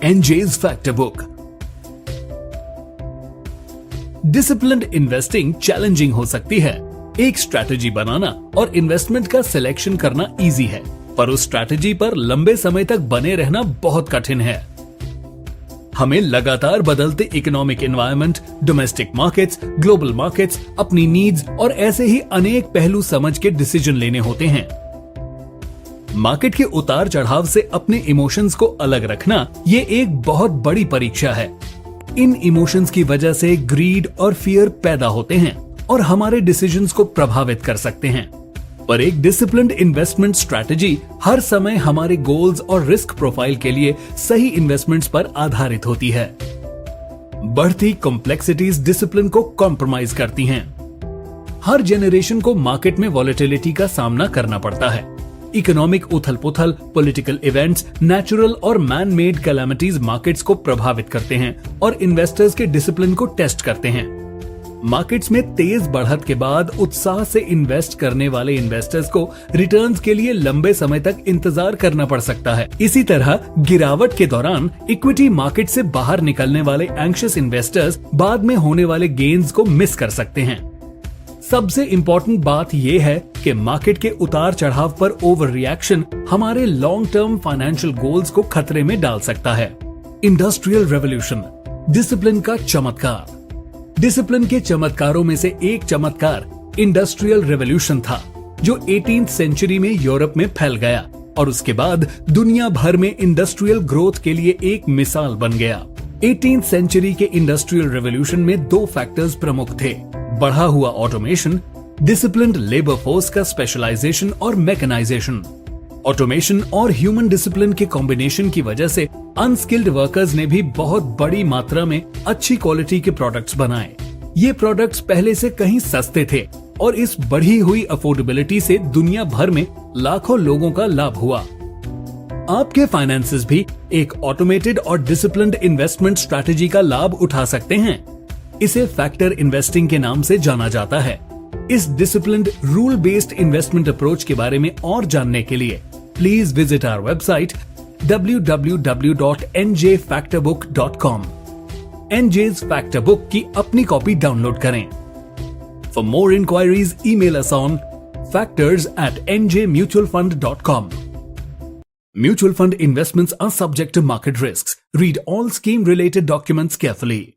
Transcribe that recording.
NJ's factor book. Disciplined investing challenging हो सकती है। एक स्ट्रैटेजी बनाना और इन्वेस्टमेंट का सिलेक्शन करना इजी है, पर उस स्ट्रैटेजी पर लंबे समय तक बने रहना बहुत कठिन है। हमें लगातार बदलते economic environment, domestic markets, global markets, अपनी नीड्स और ऐसे ही अनेक पहलू समझ के डिसीजन लेने होते हैं। मार्केट के उतार चढ़ाव से अपने इमोशंस को अलग रखना ये एक बहुत बड़ी परीक्षा है। इन इमोशंस की वजह से ग्रीड और फियर पैदा होते हैं और हमारे डिसीजंस को प्रभावित कर सकते हैं। पर एक डिसिप्लिन्ड इन्वेस्टमेंट स्ट्रैटेजी हर समय हमारे गोल्स और रिस्क प्रोफाइल के लिए सही इन्वेस्टमेंट्स पर आधारित होती है। बढ़ती कॉम्प्लेक्सिटीज डिसिप्लिन को कॉम्प्रोमाइज करती हैं। हर जेनरेशन को मार्केट में वॉलेटिलिटी का सामना करना पड़ता है। इकोनॉमिक उथल-पुथल, पॉलिटिकल इवेंट्स, नेचुरल और मैन मेड कैलामिटीज मार्केट्स को प्रभावित करते हैं और इन्वेस्टर्स के डिसिप्लिन को टेस्ट करते हैं। मार्केट्स में तेज बढ़त के बाद उत्साह से इन्वेस्ट करने वाले इन्वेस्टर्स को रिटर्न्स के लिए लंबे समय तक इंतजार करना पड़ सकता है। इसी तरह गिरावट के दौरान इक्विटी मार्केट से बाहर निकलने वाले एंग्शियस इन्वेस्टर्स बाद में होने वाले गेन्स को मिस कर सकते हैं। सबसे इंपॉर्टेंट बात यह है कि मार्केट के उतार चढ़ाव पर ओवर रिएक्शन हमारे लॉन्ग टर्म फाइनेंशियल गोल्स को खतरे में डाल सकता है। इंडस्ट्रियल रेवोल्यूशन, डिसिप्लिन का चमत्कार। डिसिप्लिन के चमत्कारों में से एक चमत्कार इंडस्ट्रियल रेवोल्यूशन था, जो 18th सेंचुरी में यूरोप में फैल गया और उसके बाद दुनिया भर में इंडस्ट्रियल ग्रोथ के लिए एक मिसाल बन गया। 18th सेंचुरी के इंडस्ट्रियल रेवोल्यूशन में दो फैक्टर्स प्रमुख थे: बढ़ा हुआ ऑटोमेशन, डिसिप्लिन्ड लेबर फोर्स का स्पेशलाइजेशन और मैकेनाइजेशन। ऑटोमेशन और ह्यूमन डिसिप्लिन के कॉम्बिनेशन की वजह से अनस्किल्ड वर्कर्स ने भी बहुत बड़ी मात्रा में अच्छी क्वालिटी के प्रोडक्ट्स बनाए। ये प्रोडक्ट्स पहले से कहीं सस्ते थे और इस बढ़ी हुई अफोर्डेबिलिटी से दुनिया भर में लाखों लोगों का लाभ हुआ। आपके फाइनेंसेस भी एक ऑटोमेटेड और डिसिप्लिन्ड इन्वेस्टमेंट स्ट्रैटेजी का लाभ उठा सकते हैं। इसे फैक्टर इन्वेस्टिंग के नाम से जाना जाता है। इस disciplined rule based investment approach के बारे में और जानने के लिए please visit our website www.njfactorbook.com। NJ's factor book की अपनी कॉपी डाउनलोड करें। For more enquiries email us on factors@njmutualfund.com। Mutual fund investments are subject to market risks. Read all scheme related documents carefully.